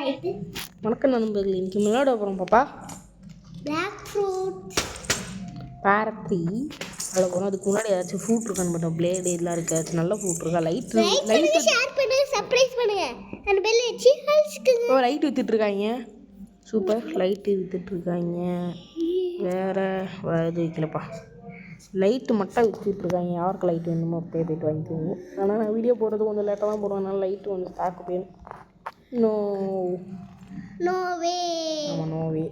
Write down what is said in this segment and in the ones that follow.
வணக்கம் நண்பர்களே, இன்னைக்கு விளையாட போகிறோம் பாப்பா. பிளாக் ஃப்ரூட் பேரத்தி அதில் போகிறோம். அதுக்கு முன்னாடி ஏதாச்சும் ஃப்ரூட் இருக்கான்னு பார்த்தோம். பிளேடு இதெல்லாம் இருக்குது. ஏதாச்சும் நல்ல ஃப்ரூட் இருக்கா? லைட் ஷேர் பண்ணுங்க, சர்ப்ரைஸ் பண்ணுங்க. அந்த பெல் வச்சு ஹல்ஸ்க்குங்க. லைட் விற்றுட்ருக்காங்க. சூப்பர், லைட்டு விற்றுட்ருக்காங்க. வேறு இது வைக்கலப்பா, லைட்டு மட்டும் விற்றுட்ருக்காங்க. யாருக்கு லைட் வேணுமோ போயிட்டு வாங்கிக்கோங்க. ஆனால் நான் வீடியோ போடுறது கொஞ்சம் லேட்டாக தான் போடுவேன். அதனால் லைட்டு கொஞ்சம் ஸ்டாக்கு போயிடும். No way. ஆமாம், நோவே.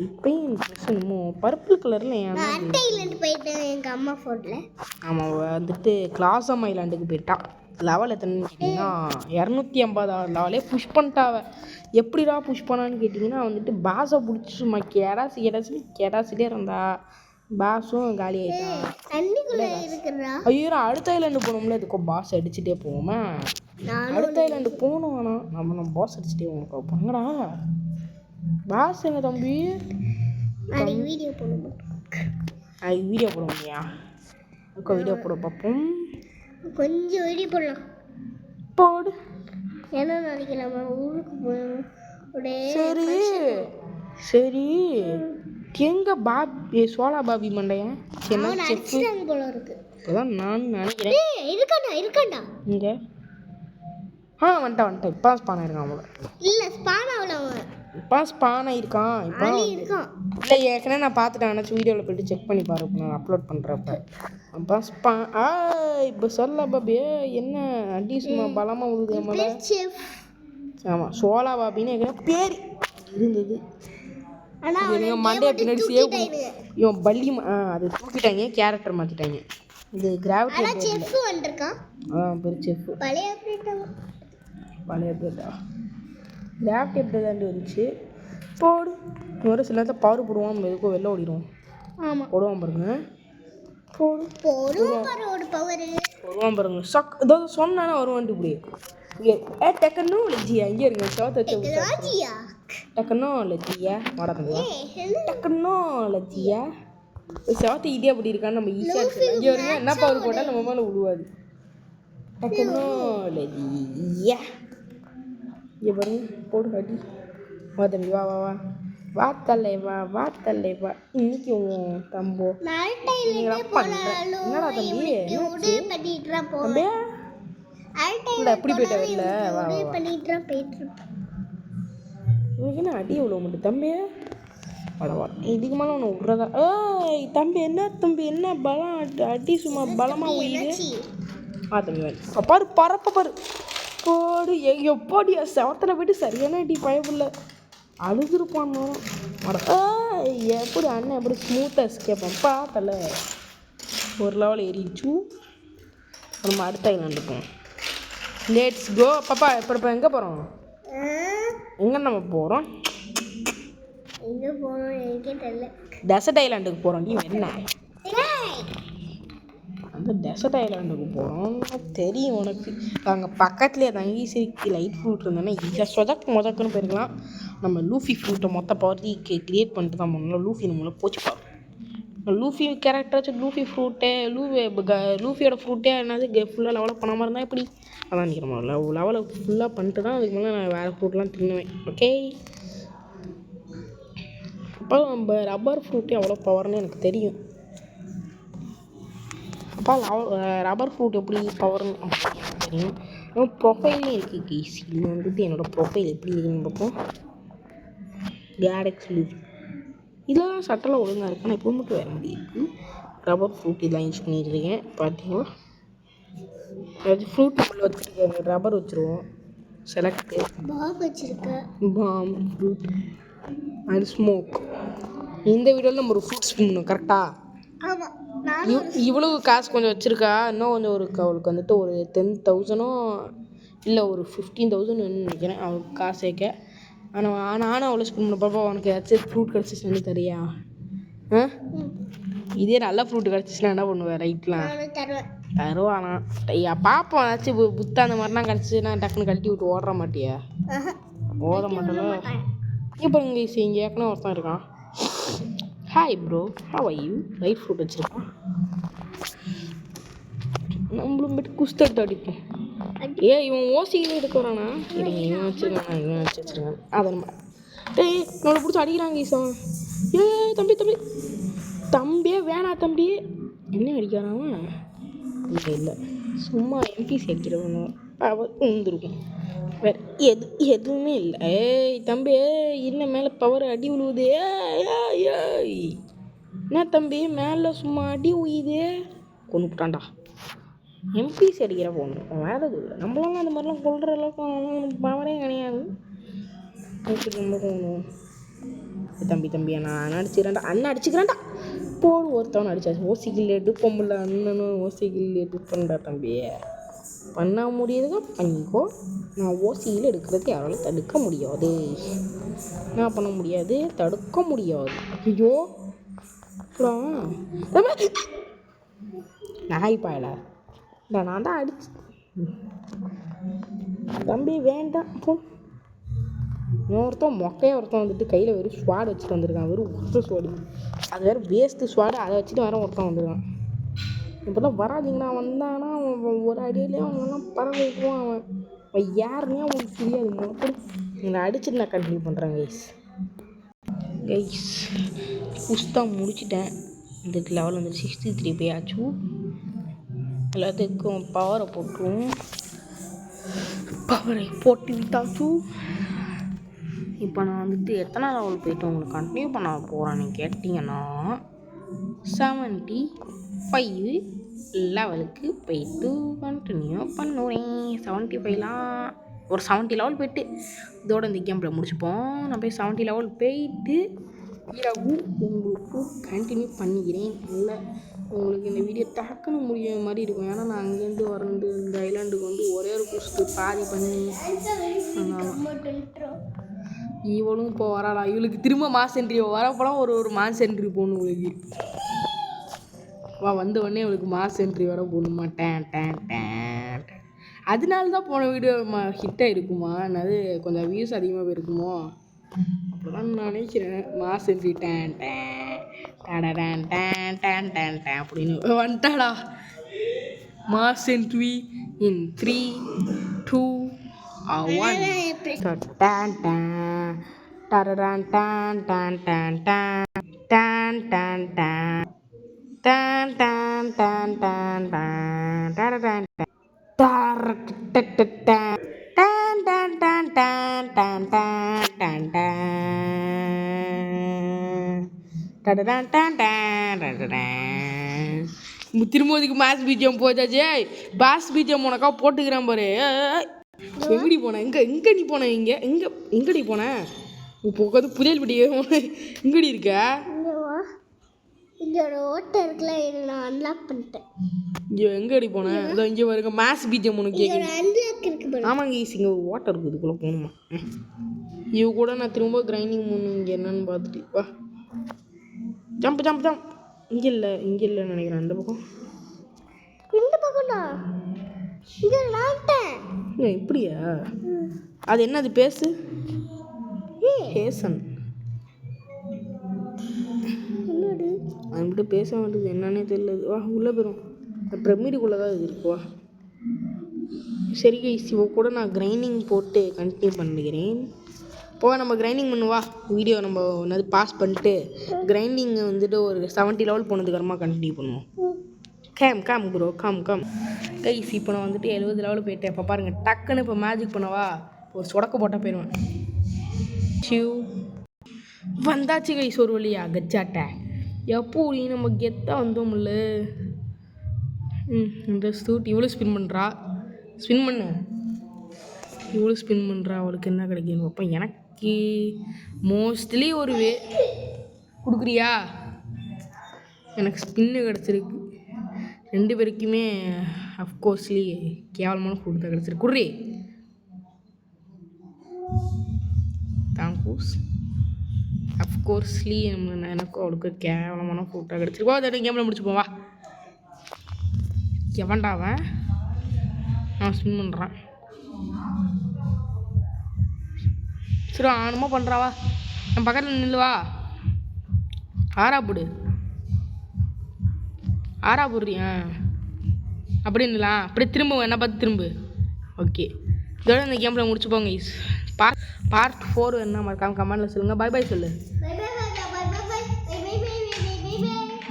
இப்பயும் ட்ரெஸ் என்னமோ பர்பிள் கலரில் ஐலாண்டு போயிட்டேன் எங்கள் அம்மா ஃபோனில். ஆமாம், வந்துட்டு கிளாசம் ஐலாண்டுக்கு போயிட்டான். லெவல் எத்தனைன்னு கேட்டிங்கன்னா 250 லெவலே புஷ் பண்ணிட்டாவ. எப்படிடா புஷ் பண்ணான்னு கேட்டிங்கன்னா வந்துட்டு பாஸை பிடிச்சி சும்மா கெடாசிட்டே இருந்தா. பாஸும் காலி ஆகிட்டான். ஐயோ, அடுத்த ஐலாண்டு போனோம்ல, இதுக்கோ பாஸ் அடிச்சுட்டே போவோமா? அடுத்த ஐலாண்டு போகணும். வேணாம், நம்ம பாஸ் அடிச்சுட்டே போகணும். போங்கடா பாஸ். எங்க தம்பி வீடியோ போட முடியா? வீடியோ போட பார்ப்போம். கொஞ்சம் வீடியோ போடலாம். போடு. ஏன்னா நாளைக்கு நம்ம ஊருக்கு போகணும். சரி எங்க பாபி சோலா பாபி மண்டையன் போல இருக்கு. இப்போதான் நான் நினைக்கிறேன். இருக்காண்டா இங்க வந்துட்டான். இப்போ ஸ்பான் ஆயிருக்கான் போல. இல்ல, ஸ்பான் ஆகல. அவன் இப்போ ஸ்பான் ஆயிருக்கான். இப்போ இல்லை, ஏற்கனவே நான் பார்த்துட்டேன். ஆனாச்சும் வீடியோவில் போய்ட்டு செக் பண்ணி பாரு. நான் அப்லோட் பண்ணுறப்ப அப்போ ஸ்பான். இப்போ சொல்ல பாபி என்ன அடி சும்மா பலமாக விழுது மேலே. ஆமாம், சோலா பாபின்னு ஏற்கனவே பேர் இருந்தது. மண்டையை பின்னாடி சேவ் இவன் பள்ளி அது தூக்கிட்டாங்க, கேரக்டர் மாற்றிட்டாங்க. இது கிராவிட்டி பெரிய செஃப் பழைய பேட்டா கிராவிட்டி தாண்டி வந்துச்சு. போடு. ஒரு சில நேரத்தில் பவர் போடுவான், எதுக்கும் வெளில ஓடிடுவோம். ஆமாம், போடுவான் பாருங்க. போடுவான் பாருங்க. ஏதாவது சொன்னானே வருவான்ட்டு இப்படி டெக்னாலஜியா இங்கே இருங்க. டெக்னாலஜியா செவத்தை இதே அப்படி இருக்கான்னு நம்ம ஈஸியாக எடுத்துக்கலாம். இங்கே வருங்க, என்ன பவர் போட்டால் நம்ம மேலே விடுவாது. டெக்னாலஜியா இங்கே பாருங்க. போடு அடி. வா தம்பி, வா வா வா வா தலை வா. இன்னைக்கு தம்போ என்னடா தம்பி தம்பியா எப்படி போயிட்ட வெளில? வா உனக்கு என்ன அடி எவ்வளோ மட்டும் தம்பி? வா இதுக்கு மேலே ஒன்று விட்றதா? தம்பி என்ன பலம் அடி சும்மா பலமாக உயிர். தம்பி பாரு, பரப்ப பாரு. போடு. எப்படியா செவத்தில் போயிட்டு சரியான அடி பயப்புள்ள அழுதுருப்பான். எப்படி அண்ணன் எப்படி ஸ்மூத்தாக எஸ்கேப்பான் பார்த்தல. ஒரு லெவல் ஏறிச்சு. நம்ம அடுத்த ஐலாண்டு போவோம். லெட்ஸ் கோ பாப்பா. இப்போ எங்கே போகிறோம்? எங்கே நம்ம போகிறோம்? டெசர்ட் ஐலாண்டுக்கு போகிறோம். நீ என்ன அந்த டெசர்ட் ஐலாண்டுக்கு போகிறோம் தெரியும் உனக்கு. அங்கே பக்கத்துலேயே தங்கி சிரிக்கி லைட் ஃப்ரூட் இருந்தோன்னா ஈஸியாக முதக்குன்னு போயிருக்கலாம். நம்ம லூஃபி ஃப்ரூட்டை பவர்த்தி க்ரியேட் பண்ணிட்டு தான் போனோம். லூஃபி நம்மளை போச்சு பாரு. லூஃபி கேரக்டராச்சும் லூஃபி ஃப்ரூட்டே லூஃபியோட ஃப்ரூட்டே என்னது ஃபுல்லாக லெவலப் பண்ணாமல் இருந்தால் எப்படி? அதான் நினைக்கிறோம். லெவலை ஃபுல்லாக பண்ணிட்டு தான் அதுக்கு மேலே நான் வேறு ஃப்ரூட்லாம் தின்னுவேன். ஓகே, அப்போ நம்ம ரப்பர் ஃப்ரூட்டே அவ்வளோ பவர்னு எனக்கு தெரியும். அப்போ ரப்பர் ஃப்ரூட் எப்படி பவர்னு தெரியும். ப்ரொஃபைல்லே இருக்குது கேஸ். இது வந்துட்டு என்னோடய ப்ரொஃபைல் எப்படி இருக்குன்னு பார்ப்போம். கேடெக்ஸ் லூஃபி இதெல்லாம் சட்டெல்லாம் ஒழுங்காக இருக்கு. ஆனால் இப்போ மட்டும் வேறு மாதிரி இருக்குது. ரப்பர் ஃப்ரூட் இதெல்லாம் யூஸ் பண்ணிட்டுருக்கேன். பார்த்தீங்களா, ஏதாச்சும் ஃப்ரூட் நம்மள வச்சுருக்காங்க. ரப்பர் வச்சுருவோம். Select palm fruit and smoke. இந்த வீடியோவில் நம்ம ஒரு ஃப்ரூட் ஸ்பின் பண்ணணும். கரெக்டாக இவ்வளவு காசு கொஞ்சம் வச்சுருக்கா. இன்னும் கொஞ்சம் அவளுக்கு வந்துட்டு ஒரு 10,000 இல்லை ஒரு 15,000 நினைக்கிறேன் அவளுக்கு காசு சேர்க்க. ஆனால் நானும் அவ்வளோ ஸ்பின் பண்ண பாப்பா. உனக்கு ஏதாச்சும் ஃப்ரூட் கிடச்சிச்சுன்னு தெரியா? இதே நல்ல ஃப்ரூட் கிடச்சிச்சுன்னா என்ன பண்ணுவேன்? ரைட்லாம் தருவானா? பார்ப்போம். ஏதாச்சும் புத்தா அந்த மாதிரிலாம் கிடச்சிச்சுன்னா டக்குன்னு கழட்டி விட்டு ஓட மாட்டியா? ஓட மாட்டேல. இப்போ இங்கே ஏற்கனவே ஒருத்தன் இருக்கான். Hi bro, how are you? Right fruit வச்சுருக்கான். நம்மளும் போய்ட்டு குஸ்தி எடுத்து அடிப்போம். இவன் ஓசியில் எடுக்க வரானா? இல்லைங்க, இவன் வச்சிருக்கான் அதை நம்ம நம்மளை பிடிச்சி அடிக்கிறாங்க ஈசன். தம்பி தம்பியே வேணாம் தம்பி. என்ன அடிக்கிறான்? இல்லை சும்மா எம்பிசி அடிக்கிறவங்க பவர் விழுந்துருக்கும், வேறு எதுவுமே இல்லை. தம்பி என்ன மேலே பவர் அடி விழுவுது. என்ன தம்பி மேலே சும்மா அடி உயுது. கொண்டு போட்டான்டா. எம்பிசி அடிக்கிற போகணும், வேறு எதுவும் இல்லை. நம்மளாம் அந்த மாதிரிலாம் கொள்கிற அளவுக்கு பவரே கிடையாது. நம்ம போகணும். தம்பி நான் அண்ணன் அடிச்சுக்கிறேன்டா. போடு ஒருத்தவனை அடிச்சாச்சு. ஓசிக்கில் எடுப்போம் முடியல, அண்ணனும் ஓசிக்கில் எடுப்பேன்டா தம்பி. பண்ண முடியுதுங்க பண்ணிக்கோ. நான் ஓசியில் எடுக்கிறது யாராலும் தடுக்க முடியாது. என்ன பண்ண முடியாது, தடுக்க முடியாது. ஐயோ நாய் பாயல, நான் தான் அடிச்சு. தம்பி வேண்டாம் போ. ஒருத்தன் ஒருத்தன் வந்துட்டு கையில் வெறும் ஸ்வாட் வச்சுட்டு வந்திருக்கான். வெறும் ஒருத்தர் ஸ்வாடு, அது வேறு வேஸ்ட்டு ஸ்வாடு. அதை வச்சுட்டு வேறு ஒருத்தன் வந்துருக்கான். இப்போ தான் வராதிங்கன்னா வந்தானா அவன் ஒரு அடியிலே அவங்கெல்லாம் பறவைக்குவான். அவன் யாருன்னே அவனுக்கு தெரியாது. எங்களை அடிச்சுட்டு நான் கண்டினியூ பண்ணுறேன் கைஸ். புஸ்தான் முடிச்சிட்டேன். இந்த லெவல் வந்து 63 போயாச்சு. எல்லாத்துக்கும் பவரை போட்டுருவோம். பவரை போட்டு விட்டாச்சு. இப்போ நான் வந்துட்டு எத்தனை லெவல் போய்ட்டு உங்களுக்கு கண்டினியூ பண்ண போகிறேன்னு கேட்டிங்கன்னா 75 லெவலுக்கு போய்ட்டு கண்டினியூ பண்ணுவேன். 75லாம் ஒரு 70 லெவல் போய்ட்டு இதோட இந்த கேம் ப்ளே முடிச்சுப்போம். நான் போய் 70 லெவல் போய்ட்டு இரவு உங்களுக்கு கண்டினியூ பண்ணிக்கிறேன். இல்லை உங்களுக்கு இந்த வீடியோ டக்குன்னு முடிய மாதிரி இருக்கும். ஏன்னா நான் அங்கேருந்து வரந்து இந்த ஐலாண்டுக்கு வந்து ஒரே ஒரு குஸ்து பாதி பண்ணி இவளும் இப்போ வராளா. இவளுக்கு திரும்ப மாஸ் என்ட்ரி வரப்போலாம் ஒரு மாஸ் என்ட்ரி போகணும். இவளுக்கு வந்த உடனே இவளுக்கு மாஸ் என்ட்ரி வர போகணுமா. அதனால தான் போன வீடியோ ஹிட்டாக இருக்குமா, அது கொஞ்சம் வியூஸ் அதிகமாக போயிருக்குமோ அப்படிதான் நான் நினைக்கிறேன். மாஸ் என்ட்ரி அப்படின்னு வந்துட்டாடா. Mass entry in 3, 2, 1. திருமதிக்கு மாஸ் பிஜிஎம் போச்சாச்சு. பாஸ் பிஜிஎம் உனக்கா போட்டுக்கிறேன் பாரு. எங்கடி போன? எங்கே நீ போன? எங்கடி போன? இப்போ உட்காந்து புதையல் படி எங்கடி இருக்க? இங்கே ஒரு ஓட்டை இருக்குல்ல, இதை நான் அன்லாக் பண்ணிட்டேன். ஐயோ எங்கடி போன? இதோ இங்கே வருங்க மாஸ் பிஜிஎம் உனக்கு கேட்குது. அன்லாக் இருக்கு. ஆமாங்க ஈஸ், இங்கே ஒரு ஓட்டை இருக்குது, இதுக்குள்ளே போகணுமா? இவ கூட நான் திரும்ப கிரைண்டிங் பண்ணணும். இங்கே என்னன்னு பார்த்துட்டு வா. ஜம்ப் இங்கே இல்லைன்னு நினைக்கிறேன். இந்த பக்கம் இப்படியா? அது என்னது? பேசன் அது பேச மாட்டேங்குது, என்னன்னே தெரியல. வா உள்ளே போயிடும். பிரமிடுக்குள்ளே தான் இது இருக்குவா. சரி கைஸ், இவ கூட நான் கிரைண்டிங் போட்டு கண்டினியூ பண்ணிக்கிறேன். நம்ம கிரைண்டிங் பண்ணுவா. வீடியோ நம்ம என்னது பாஸ் பண்ணிட்டு கிரைண்டிங் வந்துட்டு ஒரு 70 லெவல் போனதுக்கப்புறமா கண்டினியூ பண்ணுவோம். Come bro come guys. இப்போ நான் வந்துட்டு 70 லெவல் போயிட்டேன். இப்போ பாருங்கள், டக்குன்னு இப்போ மேஜிக் பண்ணவா, ஒரு சொடக்க போட்டால் போயிடுவேன். வந்தாச்சு கைஸ் ஒரு வழியா. கச்சாட்டை எப்போ நம்ம கெத்தாக வந்தோம்ல. இந்த சூட் இவ்வளோ ஸ்பின் பண்ணுறா. இவ்வளோ ஸ்பின் பண்ணுறா. அவளுக்கு என்ன கிடைக்குன்னு பார்ப்போம். எனக்கு மோஸ்ட்லி ஒரு கொடுக்குறியா? எனக்கு ஸ்பின்னு கிடச்சிருக்கு. 2 பேருக்குமே அஃப்கோர்ஸ்லி கேவலமான ஃபுட் தான் கிடச்சிருக்கு. குர்ரி தேங்க்யூஸ். அஃப்கோர்ஸ்லி எனக்கும் அவளுக்கு கேவலமான ஃபுட்டாக கிடச்சிருக்கு. அதை கேமில் முடிச்சுப்போம் வா. எவன்டாவன்? நான் ஸ்பின் பண்ணுறான். சரி ஆனமாக பண்ணுறாவா. என் பக்கத்தில் நில்லுவா. ஆறா போடுறியா? அப்படி நில்லாம். அப்படியே திரும்ப என்ன பார்த்து திரும்பு. ஓகே, இதோட இந்த கேமில் முடிச்சுப்போங்க கைஸ். பார்ட் 4 என்ன மறக்காம கமெண்ட்டில் சொல்லுங்கள். பாய் பாய் சொல்லு.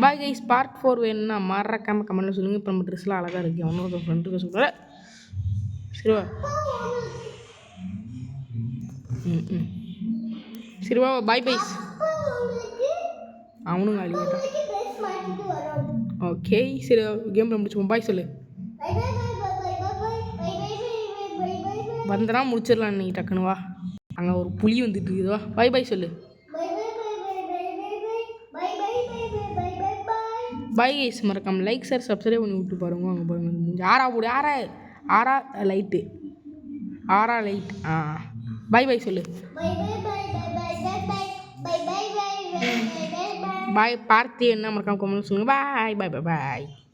Bye guys. பார்ட் 4 வேணும்னா மறக்காம கமெண்ட்டில் சொல்லுங்கள். இப்போ நம்ம ட்ரெஸ்லாம் அழகாக இருக்கு. ஒன்றும் ஃப்ரெண்டுக்கு சொல்கிறேன். சரிவா? சரிவா? Boy boys. அவனுங்க அழியாட்டான். ஓகே சரி, கேமில் முடிச்சுப்போம். பாய் சொல்லு. வந்தனா முடிச்சிடலாம் நீ டக்குன்னு வா. அங்கே ஒரு புலி வந்துட்டு இருக்குதுவா. பாய் பாய் சொல்லு. Bye guys. மறக்காம லைக் சார் சப்ஸ்கிரைப் பண்ணி விட்டு பாருங்க. அங்கே பாருங்க ஆறா போடு. ஆறா லைட்டு. ஆறா லைட். பாய் பாய் சொல்லு. பாய். பார்த்து என்ன மறக்காம கமெண்ட் சொல்லுங்கள். பாய் பாய் பாய் பாய்.